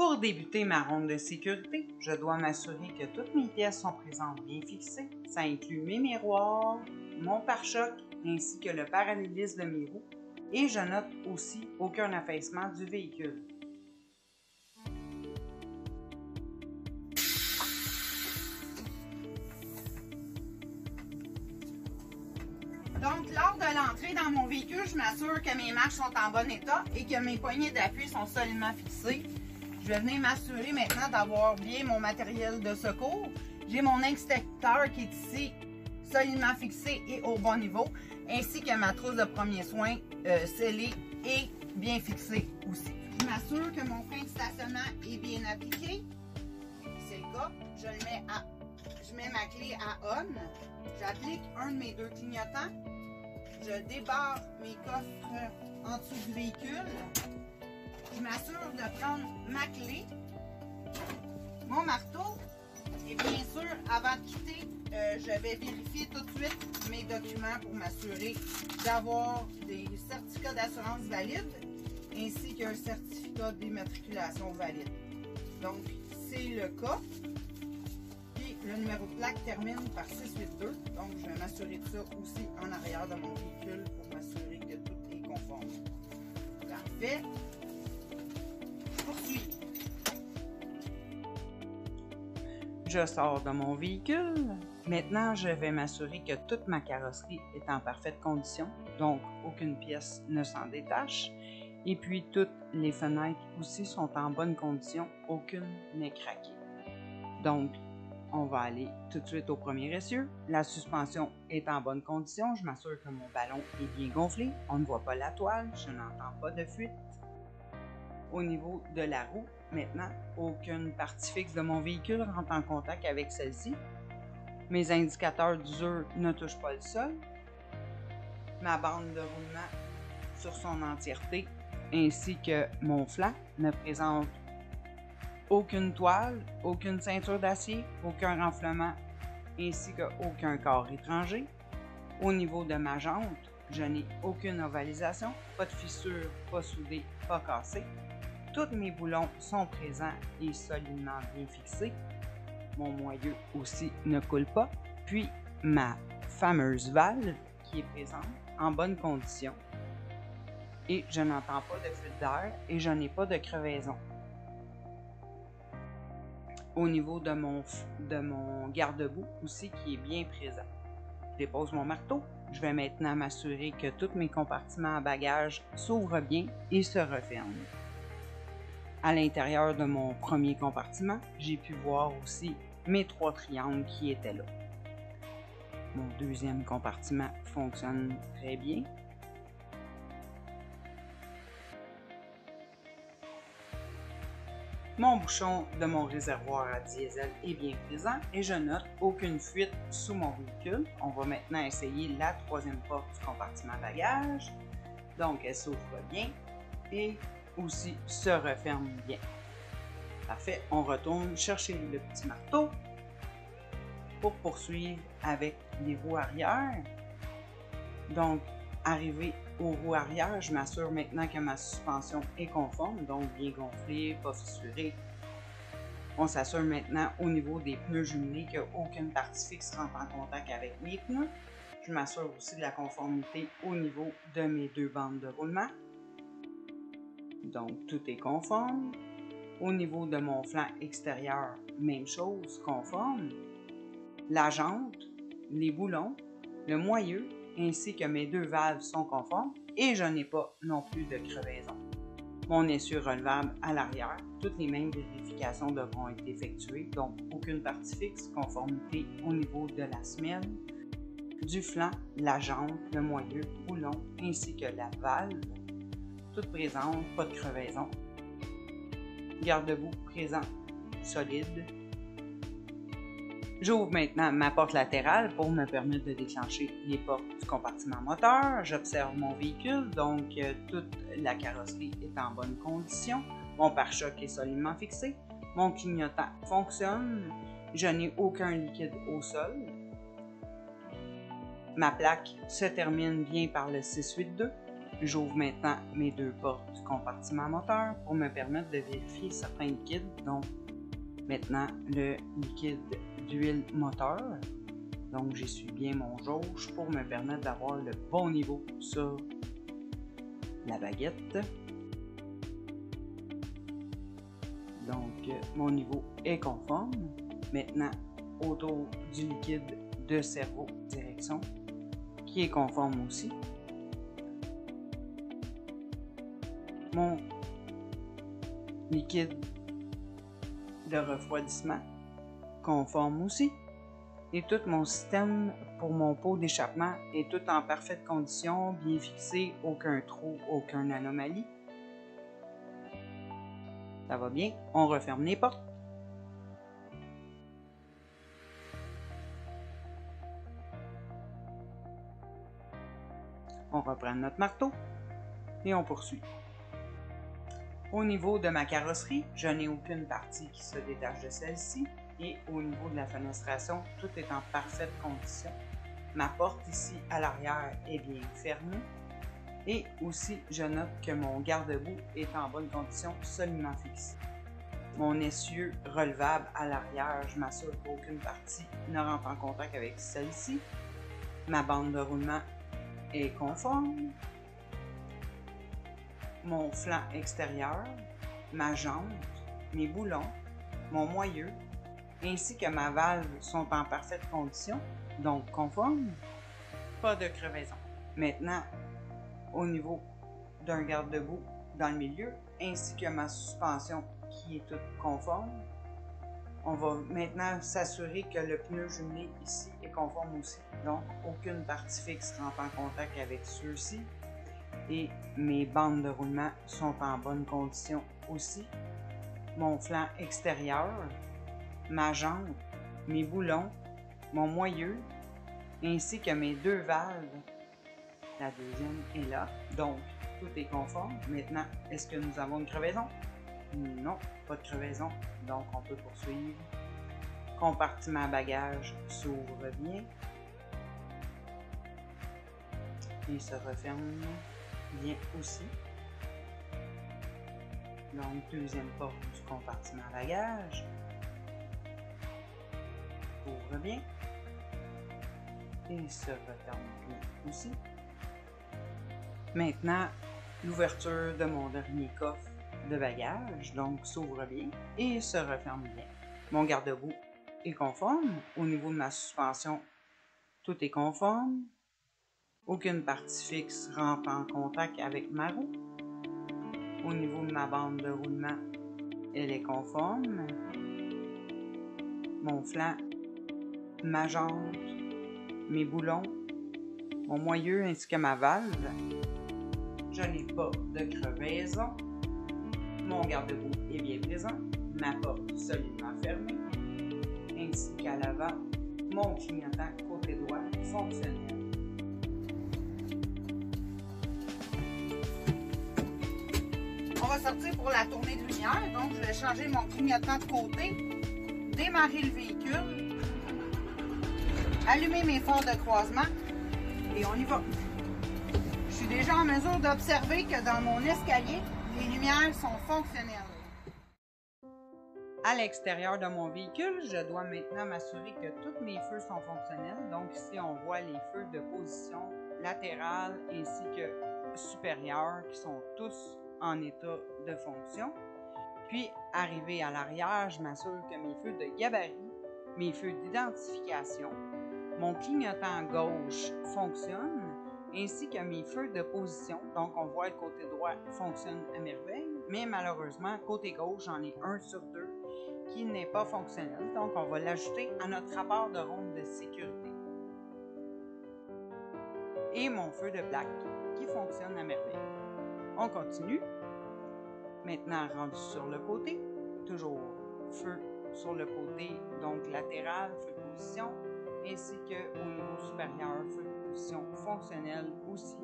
Pour débuter ma ronde de sécurité, je dois m'assurer que toutes mes pièces sont présentes bien fixées. Ça inclut mes miroirs, mon pare-choc ainsi que le parallélisme de mes roues et je note aussi aucun affaissement du véhicule. Donc, lors de l'entrée dans mon véhicule, je m'assure que mes marches sont en bon état et que mes poignées d'appui sont solidement fixées. Je vais venir m'assurer maintenant d'avoir bien mon matériel de secours. J'ai mon extincteur qui est ici, solidement fixé et au bon niveau, ainsi que ma trousse de premiers soins scellée et bien fixée aussi. Je m'assure que mon frein de stationnement est bien appliqué. C'est le cas. Je mets ma clé à on. J'applique un de mes deux clignotants. Je débarre mes coffres en dessous du véhicule. Je m'assure de prendre ma clé, mon marteau et bien sûr, avant de quitter, je vais vérifier tout de suite mes documents pour m'assurer d'avoir des certificats d'assurance valides ainsi qu'un certificat d'immatriculation valide. Donc, c'est le cas. Le numéro de plaque termine par 682, donc je vais m'assurer de ça aussi en arrière de mon véhicule pour m'assurer que tout est conforme. Parfait. Poursuivre. Je sors de mon véhicule. Maintenant, je vais m'assurer que toute ma carrosserie est en parfaite condition, donc aucune pièce ne s'en détache. Et puis, toutes les fenêtres aussi sont en bonne condition, aucune n'est craquée. Donc, on va aller tout de suite au premier essieu. La suspension est en bonne condition. Je m'assure que mon ballon est bien gonflé. On ne voit pas la toile. Je n'entends pas de fuite. Au niveau de la roue, maintenant, aucune partie fixe de mon véhicule rentre en contact avec celle-ci. Mes indicateurs d'usure ne touchent pas le sol. Ma bande de roulement sur son entièreté ainsi que mon flanc ne présente aucune toile, aucune ceinture d'acier, aucun renflement, ainsi qu'aucun corps étranger. Au niveau de ma jante, je n'ai aucune ovalisation, pas de fissure, pas soudée, pas cassée. Tous mes boulons sont présents et solidement bien fixés. Mon moyeu aussi ne coule pas. Puis ma fameuse valve qui est présente en bonne condition. Et je n'entends pas de fuite d'air et je n'ai pas de crevaison. Au niveau de mon garde-boue aussi qui est bien présent. Je dépose mon marteau. Je vais maintenant m'assurer que tous mes compartiments à bagages s'ouvrent bien et se referment. À l'intérieur de mon premier compartiment, j'ai pu voir aussi mes 3 triangles qui étaient là. Mon deuxième compartiment fonctionne très bien. Mon bouchon de mon réservoir à diesel est bien présent et je note aucune fuite sous mon véhicule. On va maintenant essayer la troisième porte du compartiment bagages. Donc, elle s'ouvre bien et aussi se referme bien. Parfait, on retourne chercher le petit marteau pour poursuivre avec les roues arrière. Donc, arrivé aux roues arrière, je m'assure maintenant que ma suspension est conforme, donc bien gonflée, pas fissurée. On s'assure maintenant au niveau des pneus jumelés qu'aucune partie fixe rentre en contact avec mes pneus. Je m'assure aussi de la conformité au niveau de mes 2 bandes de roulement. Donc, tout est conforme. Au niveau de mon flanc extérieur, même chose, conforme. La jante, les boulons, le moyeu, ainsi que mes 2 valves sont conformes et je n'ai pas non plus de crevaison. Mon essieu relevable à l'arrière, toutes les mêmes vérifications devront être effectuées, donc aucune partie fixe, conformité au niveau de la semelle, du flanc, la jante, le moyeu, boulon, ainsi que la valve, toutes présentes, pas de crevaison. Garde-boue présent, solide. J'ouvre maintenant ma porte latérale pour me permettre de déclencher les portes du compartiment moteur. J'observe mon véhicule, donc toute la carrosserie est en bonne condition. Mon pare-choc est solidement fixé. Mon clignotant fonctionne. Je n'ai aucun liquide au sol. Ma plaque se termine bien par le 682. J'ouvre maintenant mes deux portes du compartiment moteur pour me permettre de vérifier certains liquides. Donc, maintenant, le liquide d'huile moteur. Donc, j'essuie bien mon jauge pour me permettre d'avoir le bon niveau sur la baguette. Donc, mon niveau est conforme. Maintenant, autour du liquide de servo direction, qui est conforme aussi. Mon liquide de refroidissement, conforme aussi. Et tout mon système pour mon pot d'échappement est tout en parfaite condition, bien fixé, aucun trou, aucune anomalie. Ça va bien, on referme les portes. On reprend notre marteau et on poursuit. Au niveau de ma carrosserie, je n'ai aucune partie qui se détache de celle-ci. Et au niveau de la fenestration, tout est en parfaite condition. Ma porte ici à l'arrière est bien fermée. Et aussi, je note que mon garde-boue est en bonne condition, solidement fixé. Mon essieu relevable à l'arrière, je m'assure qu'aucune partie ne rentre en contact avec celle-ci. Ma bande de roulement est conforme. Mon flanc extérieur, ma jante, mes boulons, mon moyeu, ainsi que ma valve sont en parfaite condition, donc conforme. Pas de crevaison. Maintenant, au niveau d'un garde-boue dans le milieu, ainsi que ma suspension qui est toute conforme, on va maintenant s'assurer que le pneu jumelé ici est conforme aussi. Donc, aucune partie fixe rentre en contact avec ceux-ci. Et mes bandes de roulement sont en bonne condition aussi. Mon flanc extérieur, ma jante, mes boulons, mon moyeu, ainsi que mes deux valves. La deuxième est là, donc tout est conforme. Maintenant, est-ce que nous avons une crevaison? Non, pas de crevaison, donc on peut poursuivre. Compartiment à bagages s'ouvre bien et se referme bien aussi. Donc, deuxième porte du compartiment à bagages ouvre bien et se referme bien aussi. Maintenant, l'ouverture de mon dernier coffre de bagages, donc s'ouvre bien et se referme bien. Mon garde-boue est conforme. Au niveau de ma suspension, tout est conforme. Aucune partie fixe rentre en contact avec ma roue. Au niveau de ma bande de roulement, elle est conforme. Mon flanc, ma jante, mes boulons, mon moyeu ainsi que ma valve. Je n'ai pas de crevaison. Mon garde-boue est bien présent. Ma porte solidement fermée. Ainsi qu'à l'avant, mon clignotant côté droit fonctionnel. On va sortir pour la tournée de lumière. Donc, je vais changer mon clignotant de côté, démarrer le véhicule, allumer mes phares de croisement et on y va. Je suis déjà en mesure d'observer que dans mon escalier, les lumières sont fonctionnelles. À l'extérieur de mon véhicule, je dois maintenant m'assurer que tous mes feux sont fonctionnels. Donc ici, on voit les feux de position latérale ainsi que supérieure qui sont tous en état de fonction. Puis, arrivé à l'arrière, je m'assure que mes feux de gabarit, mes feux d'identification, mon clignotant gauche fonctionne, ainsi que mes feux de position. Donc, on voit le côté droit fonctionne à merveille, mais malheureusement, côté gauche, j'en ai un sur deux qui n'est pas fonctionnel. Donc, on va l'ajouter à notre rapport de ronde de sécurité. Et mon feu de plaque qui fonctionne à merveille. On continue. Maintenant, rendu sur le côté, toujours feu sur le côté, donc latéral, feu de position, ainsi qu'au niveau supérieur, feu de position fonctionnel aussi,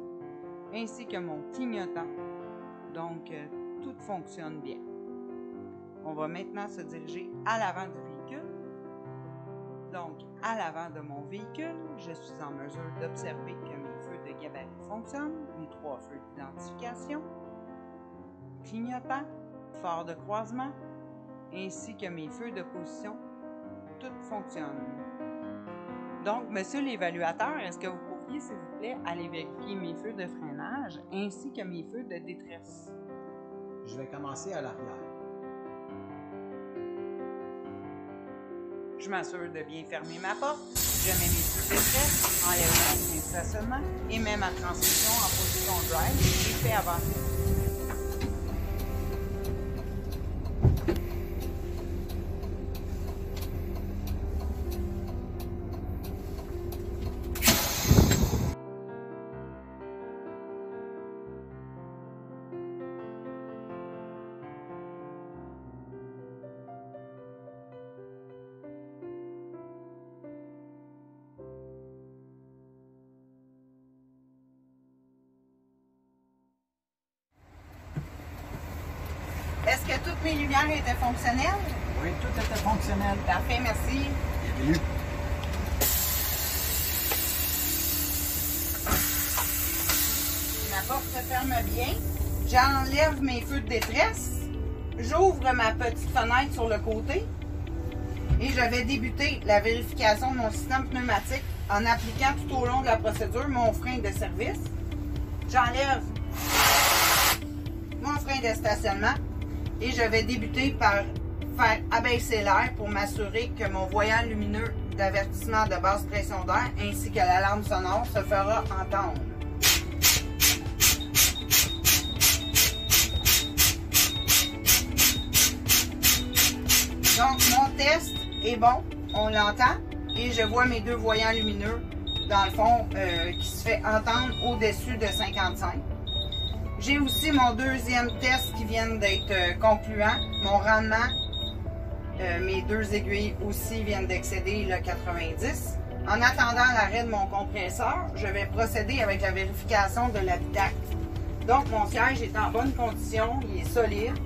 ainsi que mon clignotant. Donc, tout fonctionne bien. On va maintenant se diriger à l'avant du véhicule. Donc, à l'avant de mon véhicule, je suis en mesure d'observer que mes feux de gabarit fonctionnent, mes 3 feux d'identification, clignotant, phare de croisement, ainsi que mes feux de position, tout fonctionne. Donc, monsieur l'évaluateur, est-ce que vous pourriez, s'il vous plaît, aller vérifier mes feux de freinage ainsi que mes feux de détresse? Je vais commencer à l'arrière. Je m'assure de bien fermer ma porte, je mets mes feux de détresse, enlève mon frein de stationnement et mets ma transmission en position drive et fais avancer. Est-ce que toutes mes lumières étaient fonctionnelles? Oui, tout était fonctionnel. Parfait, merci. Bienvenue. Ma porte se ferme bien. J'enlève mes feux de détresse. J'ouvre ma petite fenêtre sur le côté. Et je vais débuter la vérification de mon système pneumatique en appliquant tout au long de la procédure mon frein de service. J'enlève mon frein de stationnement. Et je vais débuter par faire abaisser l'air pour m'assurer que mon voyant lumineux d'avertissement de basse pression d'air ainsi que l'alarme sonore se fera entendre. Donc mon test est bon, on l'entend et je vois mes 2 voyants lumineux dans le fond qui se fait entendre au-dessus de 55. J'ai aussi mon deuxième test qui vient d'être concluant. Mon rendement, mes 2 aiguilles aussi viennent d'excéder le 90. En attendant l'arrêt de mon compresseur, je vais procéder avec la vérification de l'habitacle. Donc mon siège est en bonne condition, il est solide.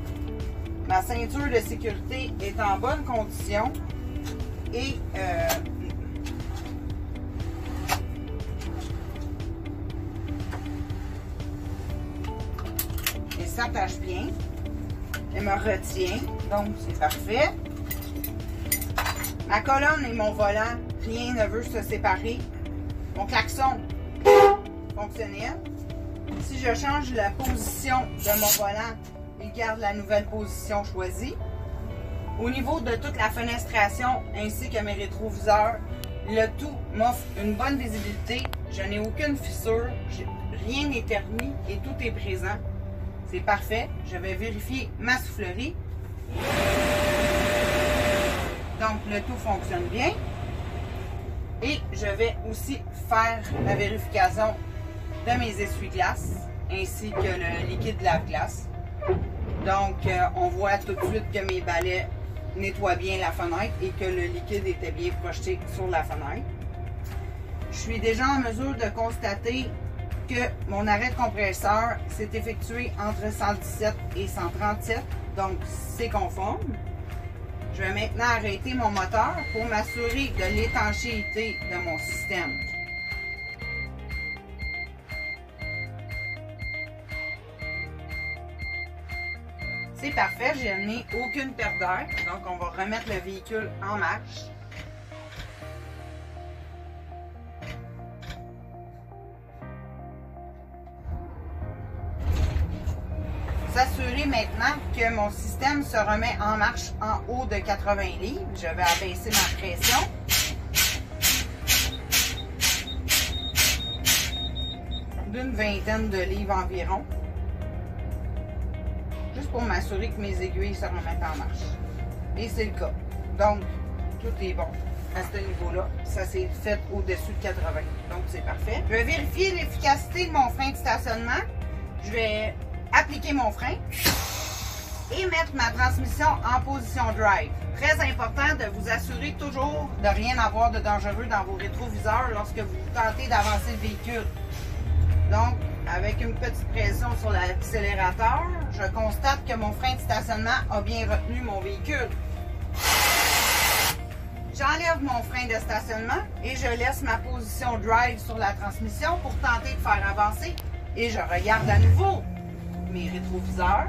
Ma ceinture de sécurité est en bonne condition. Et s'attache bien. Elle me retient, donc c'est parfait. Ma colonne et mon volant, rien ne veut se séparer. Mon klaxon, fonctionnel. Si je change la position de mon volant, il garde la nouvelle position choisie. Au niveau de toute la fenestration ainsi que mes rétroviseurs, le tout m'offre une bonne visibilité. Je n'ai aucune fissure, rien n'est terni et tout est présent. C'est parfait. Je vais vérifier ma soufflerie. Donc, le tout fonctionne bien. Et je vais aussi faire la vérification de mes essuie-glaces ainsi que le liquide lave-glace. Donc, on voit tout de suite que mes balais nettoient bien la fenêtre et que le liquide était bien projeté sur la fenêtre. Je suis déjà en mesure de constater que mon arrêt de compresseur s'est effectué entre 117 et 137, donc c'est conforme. Je vais maintenant arrêter mon moteur pour m'assurer de l'étanchéité de mon système. C'est parfait, je n'ai aucune perte d'air, donc on va remettre le véhicule en marche. S'assurer maintenant que mon système se remet en marche en haut de 80 livres. Je vais abaisser ma pression. D'une vingtaine de livres environ. Juste pour m'assurer que mes aiguilles se remettent en marche. Et c'est le cas. Donc, tout est bon à ce niveau-là. Ça s'est fait au-dessus de 80. Donc, c'est parfait. Je vais vérifier l'efficacité de mon frein de stationnement. Je vais appliquer mon frein et mettre ma transmission en position drive. Très important de vous assurer toujours de rien avoir de dangereux dans vos rétroviseurs lorsque vous tentez d'avancer le véhicule. Donc, avec une petite pression sur l'accélérateur, je constate que mon frein de stationnement a bien retenu mon véhicule. J'enlève mon frein de stationnement et je laisse ma position drive sur la transmission pour tenter de faire avancer. Et je regarde à nouveau mes rétroviseurs.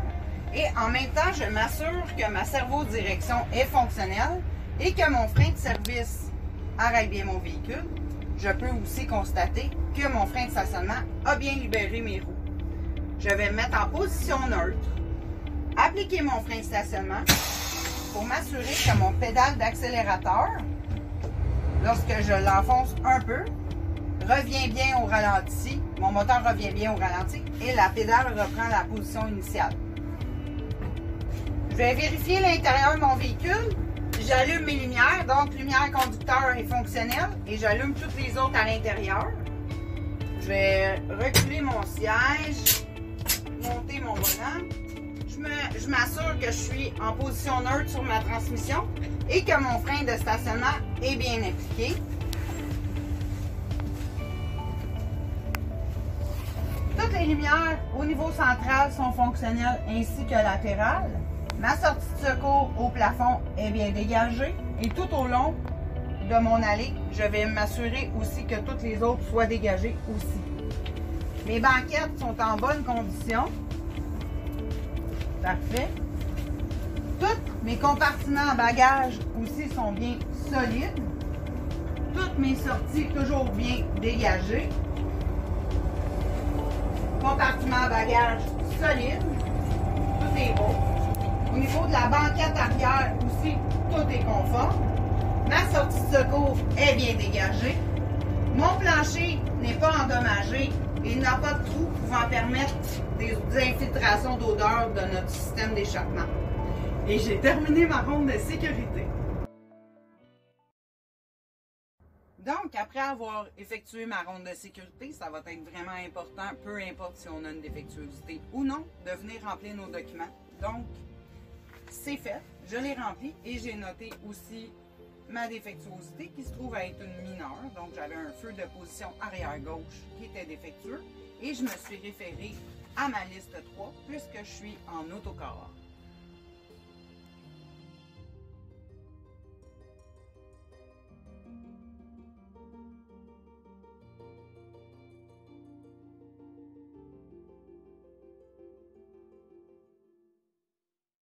Et en même temps, je m'assure que ma servo-direction est fonctionnelle et que mon frein de service arrête bien mon véhicule. Je peux aussi constater que mon frein de stationnement a bien libéré mes roues. Je vais me mettre en position neutre, appliquer mon frein de stationnement pour m'assurer que mon pédale d'accélérateur, lorsque je l'enfonce un peu, revient bien au ralenti. Mon moteur revient bien au ralenti et la pédale reprend la position initiale. Je vais vérifier l'intérieur de mon véhicule. J'allume mes lumières, donc lumière conducteur est fonctionnelle et j'allume toutes les autres à l'intérieur. Je vais reculer mon siège, monter mon volant. Je m'assure que je suis en position neutre sur ma transmission et que mon frein de stationnement est bien appliqué. Toutes les lumières au niveau central sont fonctionnelles ainsi que latérales. Ma sortie de secours au plafond est bien dégagée et tout au long de mon allée, je vais m'assurer aussi que toutes les autres soient dégagées aussi. Mes banquettes sont en bonne condition. Parfait. Tous mes compartiments à bagages aussi sont bien solides. Toutes mes sorties toujours bien dégagées. Compartiment à bagages solide. Tout est beau. Au niveau de la banquette arrière aussi, tout est conforme. Ma sortie de secours est bien dégagée. Mon plancher n'est pas endommagé et il n'a pas de trou pouvant permettre des infiltrations d'odeur de notre système d'échappement. Et j'ai terminé ma ronde de sécurité. Donc, après avoir effectué ma ronde de sécurité, ça va être vraiment important, peu importe si on a une défectuosité ou non, de venir remplir nos documents. Donc, c'est fait, je l'ai rempli et j'ai noté aussi ma défectuosité qui se trouve à être une mineure. Donc, j'avais un feu de position arrière-gauche qui était défectueux et je me suis référée à ma liste 3 puisque je suis en autocar.